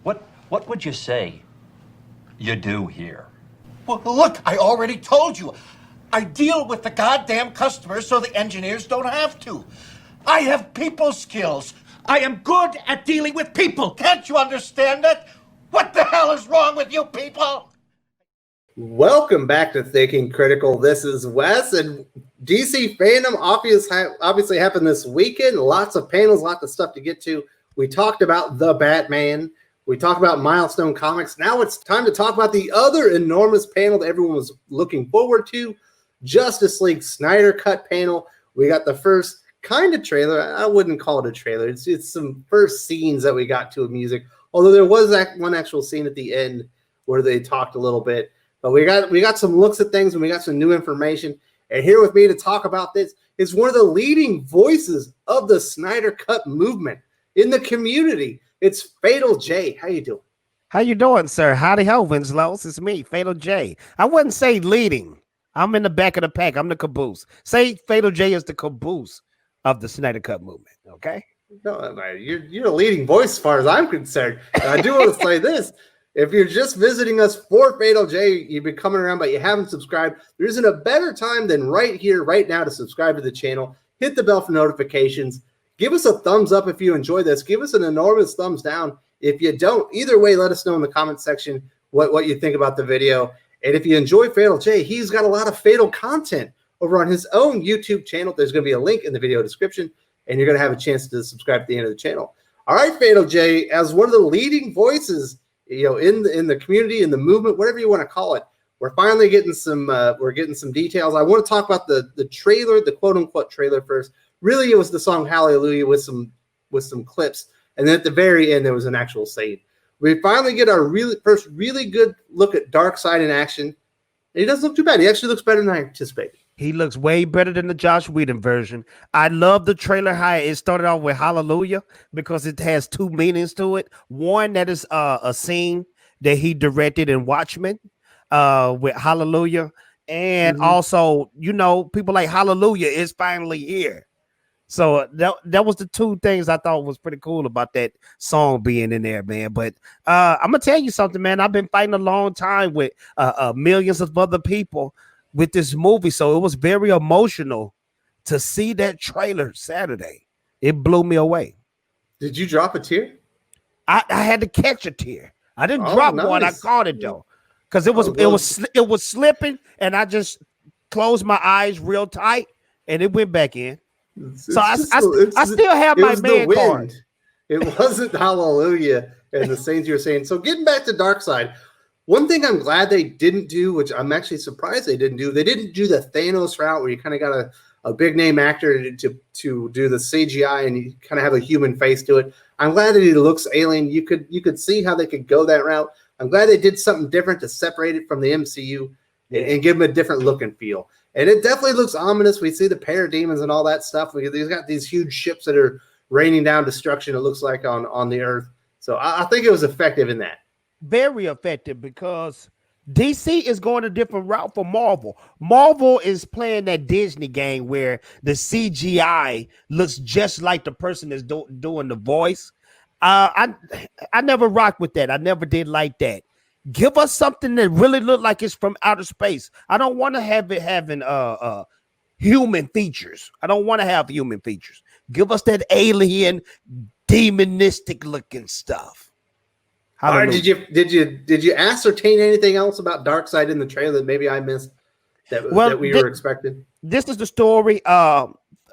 What would you say you do here? Well, look, I already told you. I deal with the goddamn customers so the engineers don't have to. I have people skills. I am good at dealing with people. Can't you understand that? What the hell is wrong with you people? Welcome back to Thinking Critical. This is Wes, and DC FanDome obviously happened this weekend. Lots of panels, lots of stuff to get to. We talked about The Batman. We talked about Milestone Comics. Now it's time to talk about the other enormous panel that everyone was looking forward to, Justice League Snyder Cut panel. We got the first kind of trailer. I wouldn't call it a trailer. It's some first scenes that we got to of music, although there was that one actual scene at the end where they talked a little bit. But we got some looks at things, and we got some new information. And here with me to talk about this is one of the leading voices of the Snyder Cut movement in the community. It's Fatal J. How you doing? How you doing, sir? Howdy ho, Winslows. It's me, Fatal J. I wouldn't say leading. I'm in the back of the pack. I'm the caboose. Say Fatal J is the caboose of the Snyder Cut movement, okay? No, you're a leading voice as far as I'm concerned. And I do want to say this. If you're just visiting us for Fatal J, you've been coming around, but you haven't subscribed, there isn't a better time than right here, right now to subscribe to the channel. Hit the bell for notifications. Give us a thumbs up if you enjoy this. Give us an enormous thumbs down if you don't. Either way, let us know in the comment section what you think about the video. And if you enjoy Fatal J, he's got a lot of Fatal content over on his own YouTube channel. There's going to be a link in the video description, and you're going to have a chance to subscribe at the end of the channel. All right, Fatal J, as one of the leading voices, you know, in the community, in the movement, whatever you want to call it, we're finally getting some details. I want to talk about the trailer, the quote unquote trailer first. Really, it was the song Hallelujah with some clips, and then at the very end there was an actual scene. We finally get our first really good look at Darkseid in action. And he doesn't look too bad. He actually looks better than I anticipated. He looks way better than the Joss Whedon version. I love the trailer how it started off with Hallelujah because it has two meanings to it. One, that is a scene that he directed in Watchmen with Hallelujah. And also, you know, people like Hallelujah is finally here. So that was the two things I thought was pretty cool about that song being in there, man. But I'm going to tell you something, man. I've been fighting a long time with millions of other people with this movie. So it was very emotional to see that trailer Saturday. It blew me away. Did you drop a tear? I had to catch a tear. I didn't drop one. I caught it though. Because it was slipping, and I just closed my eyes real tight and it went back in. I still have my man card. It wasn't Hallelujah and the scenes you were saying. So getting back to Darkseid, one thing I'm glad they didn't do, which I'm actually surprised they didn't do the Thanos route where you kind of got a big name actor to do the CGI and you kind of have a human face to it. I'm glad that he looks alien. You could see how they could go that route. I'm glad they did something different to separate it from the MCU and give him a different look and feel. And it definitely looks ominous. We see the parademons and all that stuff. They've got these huge ships that are raining down destruction, it looks like, on the earth. So I think it was effective in that. Very effective because DC is going a different route for Marvel. Marvel is playing that Disney game where the CGI looks just like the person that's doing the voice. I never rocked with that. I never did like that. Give us something that really look like it's from outer space. I don't want to have it having human features. I don't want to have human features. Give us that alien, demonistic looking stuff. All right, did you ascertain anything else about Darkseid in the trailer that maybe I missed that we were expecting? This is the story.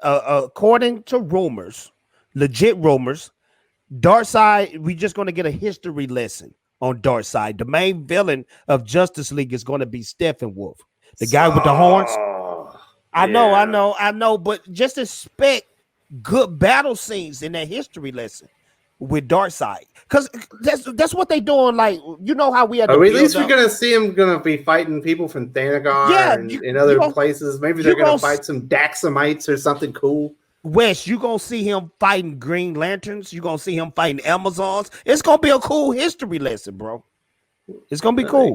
According to rumors, legit rumors, Darkseid, we're just going to get a history lesson on Darkseid. The main villain of Justice League is going to be Steppenwolf, the guy with the horns. I know, but just expect good battle scenes in that history lesson with Darkseid, because that's what they doing. Like, you know how we had. At least we're gonna see him gonna be fighting people from Thanagar and in other places. Maybe they're gonna fight some Daxamites or something cool. Wes, you're gonna see him fighting Green Lanterns. You're gonna see him fighting Amazons. It's gonna be a cool history lesson, bro. It's gonna be cool.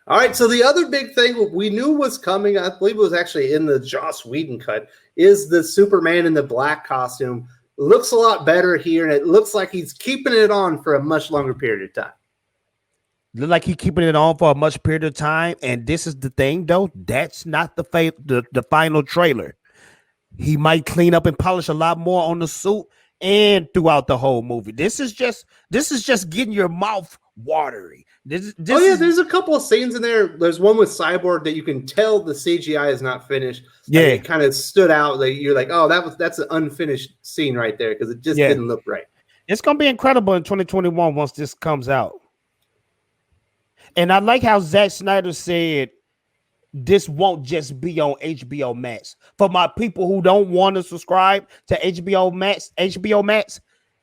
All right, so the other big thing we knew was coming, I believe it was actually in the Joss Whedon cut, is the Superman in the black costume looks a lot better here, and it looks like he's keeping it on for a much longer period of time. Look like he's keeping it on for a much period of time. And this is the thing, though. That's not the final trailer. He might clean up and polish a lot more on the suit and throughout the whole movie. This is just getting your mouth watery. There's a couple of scenes in there. There's one with Cyborg that you can tell the CGI is not finished. Yeah, it kind of stood out. Like you're like, oh, that's an unfinished scene right there because it just didn't look right. It's gonna be incredible in 2021 once this comes out. And I like how Zack Snyder said this won't just be on HBO Max. For my people who don't want to subscribe to HBO Max,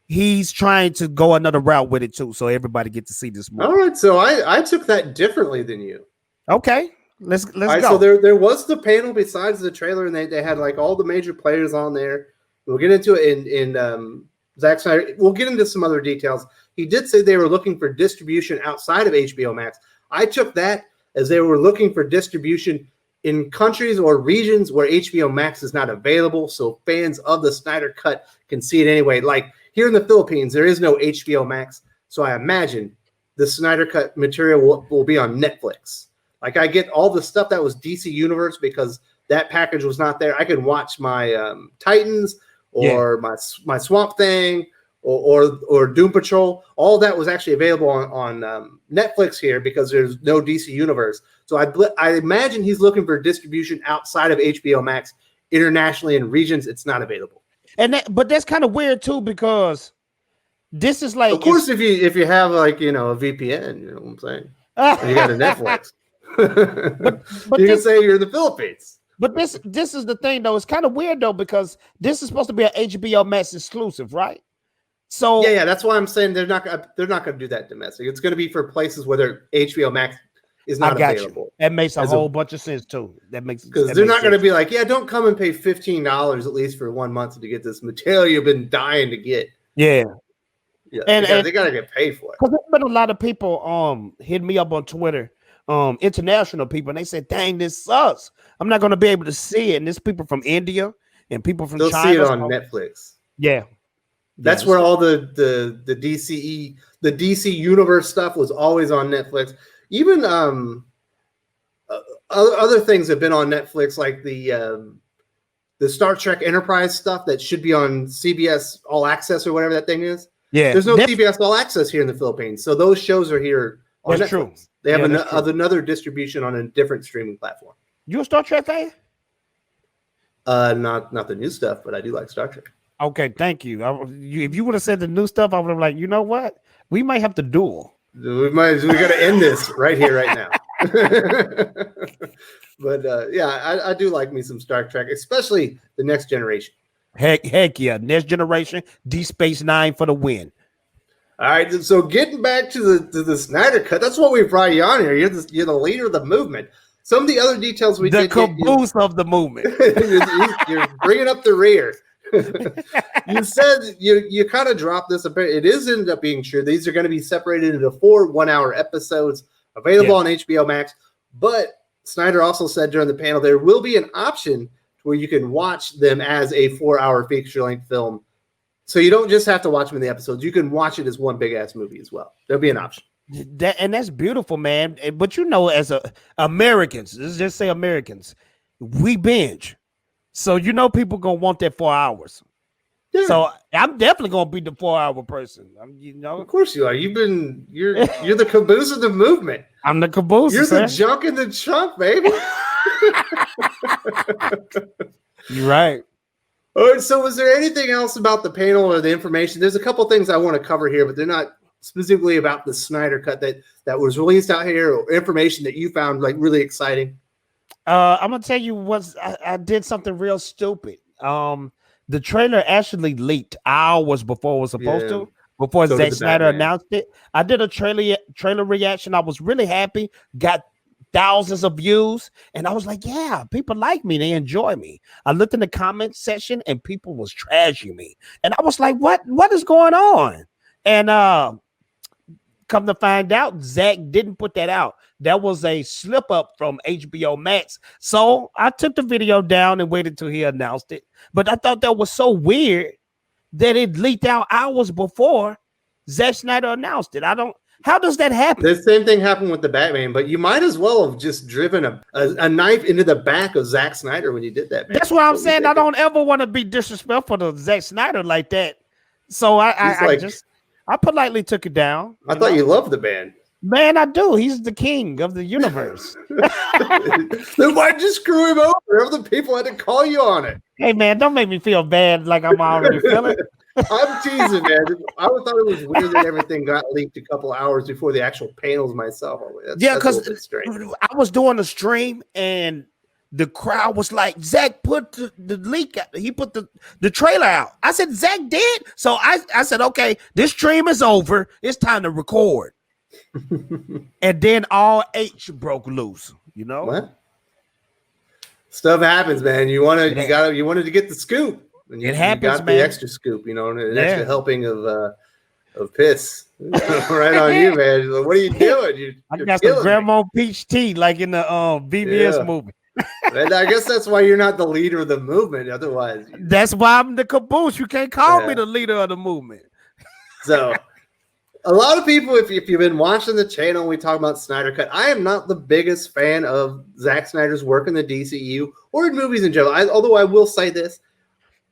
he's trying to go another route with it too, so everybody get to see this movie. All right, so I took that differently than you. Okay, let's go. So there was the panel besides the trailer, and they had like all the major players on there. We'll get into it in Zack Snyder. We'll get into some other details. He did say they were looking for distribution outside of HBO Max. I took that as they were looking for distribution in countries or regions where HBO Max is not available, so fans of the Snyder Cut can see it anyway. Like here in the Philippines, there is no HBO Max, so I imagine the Snyder Cut material will be on Netflix. Like I get all the stuff that was DC Universe because that package was not there. I can watch my Titans or my Swamp Thing or Doom Patrol. All that was actually available on Netflix here because there's no DC Universe. So I imagine he's looking for distribution outside of HBO Max internationally in regions it's not available. But that's kind of weird too because this is like, of course, if you have like a VPN, you know what I'm saying, and you got a Netflix, but you can say you're in the Philippines. But this is the thing though. It's kind of weird though because this is supposed to be an HBO Max exclusive, right? So yeah, that's why I'm saying they're not going to do that domestic. It's going to be for places where their HBO Max is not available. That makes a whole bunch of sense too. Because they're not going to be like, yeah, don't come and pay $15 at least for 1 month to get this material you've been dying to get. Yeah, and they got to get paid for it. Because there's been a lot of people hit me up on Twitter, international people, and they said, "Dang, this sucks. I'm not going to be able to see it." And there's people from India and people from China. They'll see it on Netflix. Yeah. That's where all the DC Universe stuff was always on Netflix. Even other things have been on Netflix, like the Star Trek Enterprise stuff that should be on CBS All Access or whatever that thing is. Yeah, there's no CBS All Access here in the Philippines, so those shows are here on Netflix. True. They have another distribution on a different streaming platform. You a Star Trek fan? Not the new stuff, but I do like Star Trek. Okay, thank you. If you would have said the new stuff, I would have like, you know what? We might have to duel. We got to end this right here, right now. But I do like me some Star Trek, especially the Next Generation. Heck yeah, Next Generation, Deep Space Nine for the win. All right, so getting back to the Snyder Cut, that's what we brought you on here. You're the leader of the movement. Some of the other details we did. The caboose of the movement. You're bringing up the rear. You said you kind of dropped this a bit. It is ended up being true. These are going to be separated into 4 1-hour episodes available on HBO Max. But Snyder also said during the panel there will be an option where you can watch them as a 4-hour feature-length film. So you don't just have to watch them in the episodes. You can watch it as one big-ass movie as well. There'll be an option. That's beautiful, man. But as Americans, let's just say Americans, we binge. So people gonna want that 4 hours. Yeah. So I'm definitely gonna be the 4-hour person. Of course you are. You're the caboose of the movement. I'm the caboose. You're the junk in the trunk, baby. You're right. All right. So was there anything else about the panel or the information? There's a couple things I want to cover here, but they're not specifically about the Snyder Cut that was released out here, or information that you found like really exciting. I'm gonna tell you I did something real stupid. The trailer actually leaked hours before it was supposed to. Before Zack Snyder announced it, I did a trailer reaction. I was really happy. Got thousands of views, and I was like, "Yeah, people like me. They enjoy me." I looked in the comment section, and people was trashing me, and I was like, "What is going on?" And come to find out, Zack didn't put that out. That was a slip up from HBO Max. So I took the video down and waited till he announced it. But I thought that was so weird that it leaked out hours before Zack Snyder announced it. How does that happen? The same thing happened with the Batman, but you might as well have just driven a knife into the back of Zack Snyder when you did that, man. That's what I'm saying. I don't ever want to be disrespectful to Zack Snyder like that. So I politely took it down. I thought you loved the band. Man, I do. He's the king of the universe. Then why'd you screw him over? Other people had to call you on it. Hey, man, don't make me feel bad like I'm already feeling. I'm teasing, man. I thought it was weird that everything got leaked a couple hours before the actual panels myself. Because I was doing a stream and the crowd was like, Zack put the leak out. He put the trailer out. I said, Zack did? So I said, okay, this stream is over. It's time to record. And then all H broke loose, you know? What? Stuff happens, man. You wanted to get the scoop. And it happens, you got man. The extra scoop, an extra helping of piss. Right on you, man. Like, what are you doing? I got some Grandma Peach tea like in the BBS movie. And I guess that's why you're not the leader of the movement. Otherwise, that's why I'm the caboose. You can't call me the leader of the movement. So a lot of people, if you've been watching the channel, we talk about Snyder Cut. I am not the biggest fan of Zack Snyder's work in the DCU or in movies in general. Although I will say this,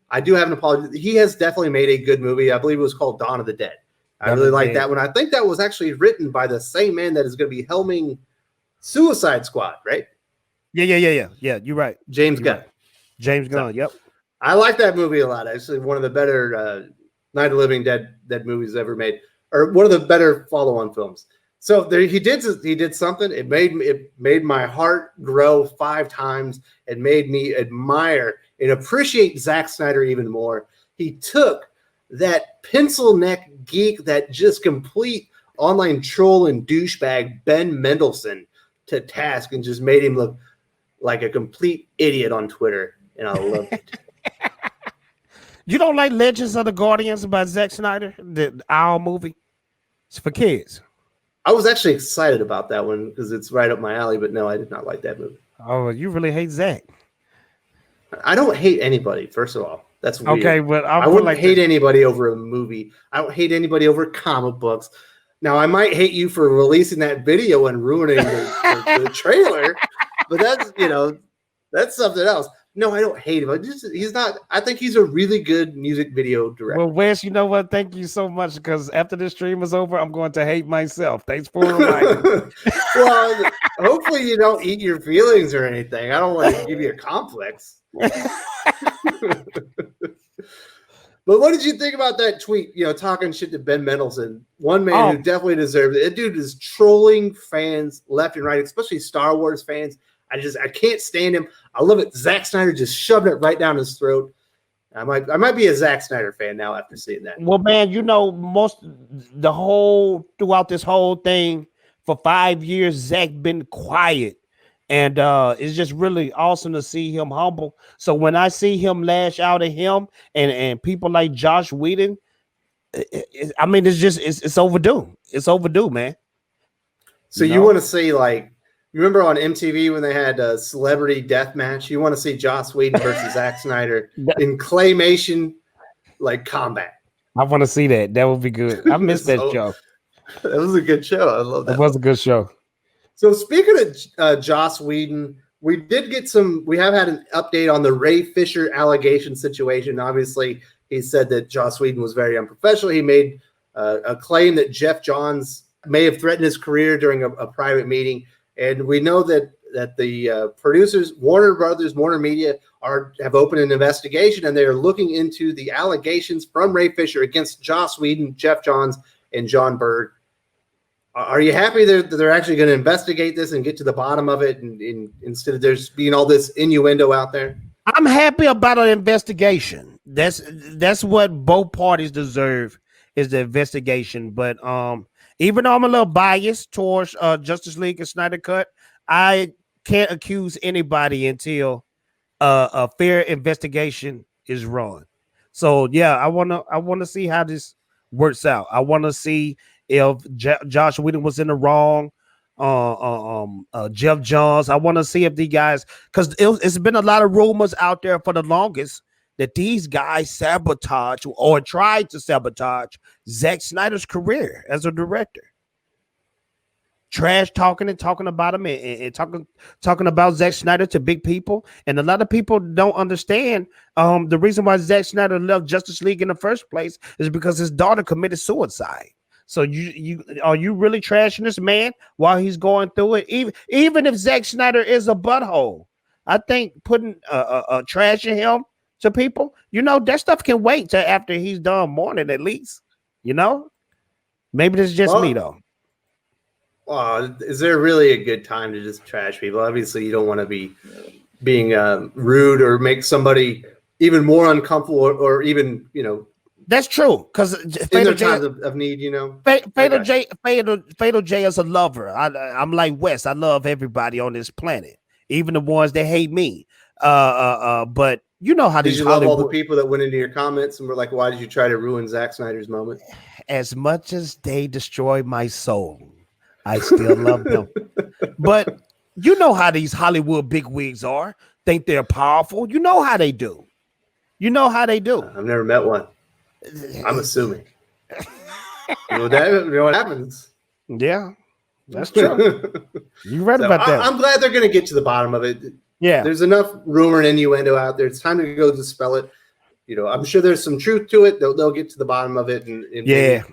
I do have an apology. He has definitely made a good movie. I believe it was called Dawn of the Dead. I really like that one. I think that was actually written by the same man that is going to be helming Suicide Squad, right? Yeah. You're right. James Gunn. James Gunn. Yep. I like that movie a lot. Actually, one of the better Night of the Living Dead movies ever made, or one of the better follow-on films. So there, he did something. It made my heart grow 5 times. It made me admire and appreciate Zack Snyder even more. He took that pencil neck geek, that just complete online troll and douchebag Ben Mendelsohn to task and just made him look like a complete idiot on Twitter. And I loved it. You don't like Legends of the Guardians by Zack Snyder, the Owl movie? It's for kids. I was actually excited about that one because it's right up my alley, but no, I did not like that movie. Oh, you really hate Zack. I don't hate anybody, first of all. That's weird. Okay, but I wouldn't hate anybody over a movie. I don't hate anybody over comic books. Now, I might hate you for releasing that video and ruining the trailer, but that's something else. No, I don't hate him. I think he's a really good music video director. Well, Wes, you know what? Thank you so much, because after this stream is over, I'm going to hate myself. Thanks for reminding me. Well, hopefully you don't eat your feelings or anything. I don't want to give you a complex. But what did you think about that tweet? Talking shit to Ben Mendelsohn, one man who definitely deserves it. That dude is trolling fans left and right, especially Star Wars fans. I can't stand him. I love it. Zack Snyder just shoved it right down his throat. I might be a Zack Snyder fan now after seeing that. Well, man, throughout this whole thing for 5 years, Zack been quiet. And it's just really awesome to see him humble. So when I see him lash out at him and people like Joss Whedon, it's overdue. It's overdue, man. So you want to see, like, you remember on MTV when they had a celebrity death match? You want to see Joss Whedon versus Zack Snyder in claymation, like, combat. I want to see that. That would be good. I missed that show. That was a good show. I love that. It was a good show. So speaking of Joss Whedon, we have had an update on the Ray Fisher allegation situation. Obviously, he said that Joss Whedon was very unprofessional. He made a claim that Jeff Johns may have threatened his career during a private meeting. And we know that the producers, Warner Brothers, Warner Media, have opened an investigation, and they are looking into the allegations from Ray Fisher against Joss Whedon, Jeff Johns, and John Berg. Are you happy that they're actually going to investigate this and get to the bottom of it, and instead of there's being all this innuendo out there? I'm happy about an investigation. That's what both parties deserve, is the investigation. But even though I'm a little biased towards Justice League and Snyder Cut, I can't accuse anybody until a fair investigation is run. So yeah, I wanna see how this works out. I want to see if Joss Whedon was in the wrong, Jeff Johns. I want to see if the guys, because it's been a lot of rumors out there for the longest that these guys sabotage or tried to sabotage Zack Snyder's career as a director. Trash talking and talking about him and talking about Zack Snyder to big people. And a lot of people don't understand the reason why Zack Snyder left Justice League in the first place is because his daughter committed suicide. So you are you really trashing this man while he's going through it? Even if Zack Snyder is a butthole, I think putting trashing him to people, that stuff can wait till after he's done mourning at least. Maybe this is just me though. Is there really a good time to just trash people? Obviously, you don't want to be being rude or make somebody even more uncomfortable or even, That's true, because in their times of need, Fatal J is a lover. I'm like Wes. I love everybody on this planet, even the ones that hate me. But you know how did these you love all the people that went into your comments and were like, "Why did you try to ruin Zack Snyder's moment?" As much as they destroyed my soul, I still love them. But you know how these Hollywood bigwigs are. Think they're powerful. You know how they do. I've never met one. I'm assuming. You know what happens. Yeah, that's true. You read about that. I'm glad they're going to get to the bottom of it. Yeah. There's enough rumor and innuendo out there. It's time to go dispel it. I'm sure there's some truth to it. They'll get to the bottom of it. And yeah.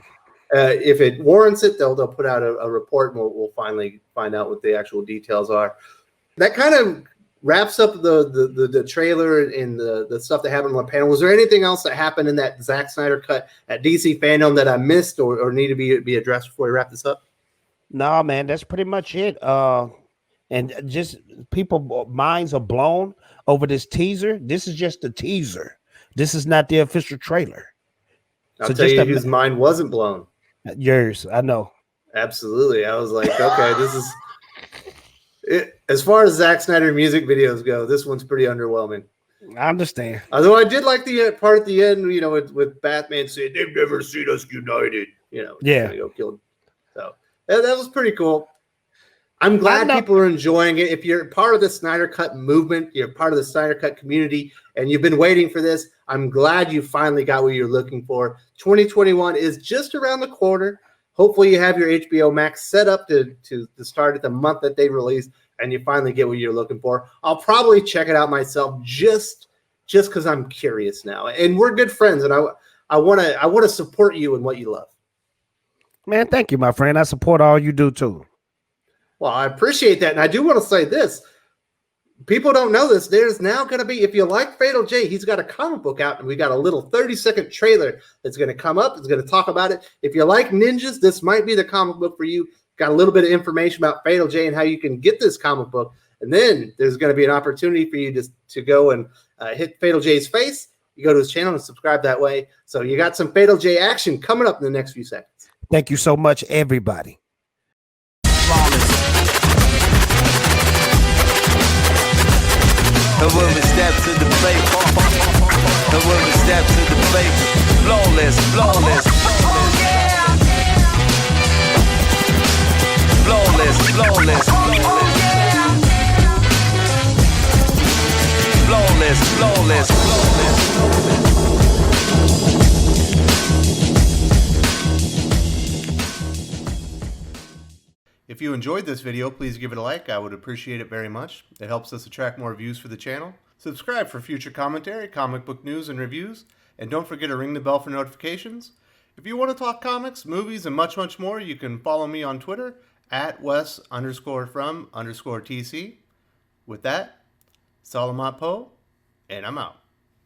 If it warrants it, they'll put out a report, and we'll finally find out what the actual details are. That kind of wraps up the trailer and the stuff that happened on the panel. Was there anything else that happened in that Zack Snyder cut at DC FanDome that I missed or need to be addressed before we wrap this up? No, man, that's pretty much it. And just people minds are blown over this teaser. This is just a teaser. This is not the official trailer. I'll tell you whose mind wasn't blown. Yours, I know. Absolutely. I was like, okay, this is it. As far as Zack Snyder music videos go, this one's pretty underwhelming. I understand. Although I did like the part at the end, with Batman saying they've never seen us united. Yeah. Go kill him. So that was pretty cool. I'm glad people are enjoying it. If you're part of the Snyder Cut movement, you're part of the Snyder Cut community, and you've been waiting for this, I'm glad you finally got what you're looking for. 2021 is just around the corner. Hopefully you have your HBO Max set up to start at the month that they release, and you finally get what you're looking for. I'll probably check it out myself just because I'm curious now. And we're good friends, and I want to support you in what you love. Man, thank you, my friend. I support all you do too. Well, I appreciate that. And I do want to say this. People don't know this. There's now going to be, if you like Fatal J, he's got a comic book out, and we got a little 30-second trailer that's going to come up. It's going to talk about it. If you like ninjas, this might be the comic book for you. Got a little bit of information about Fatal J and how you can get this comic book. And then there's going to be an opportunity for you to go and hit Fatal J's face. You go to his channel and subscribe that way. So you got some Fatal J action coming up in the next few seconds. Thank you so much, everybody. And when we step to the plate, and when we step to the plate, flawless, flawless, flawless, flawless, flawless, flawless. If you enjoyed this video, please give it a like. I would appreciate it very much. It helps us attract more views for the channel. Subscribe for future commentary, comic book news, and reviews. And don't forget to ring the bell for notifications. If you want to talk comics, movies, and much, much more, you can follow me on Twitter at Wes_from_TC. With that, Salamat Po, and I'm out.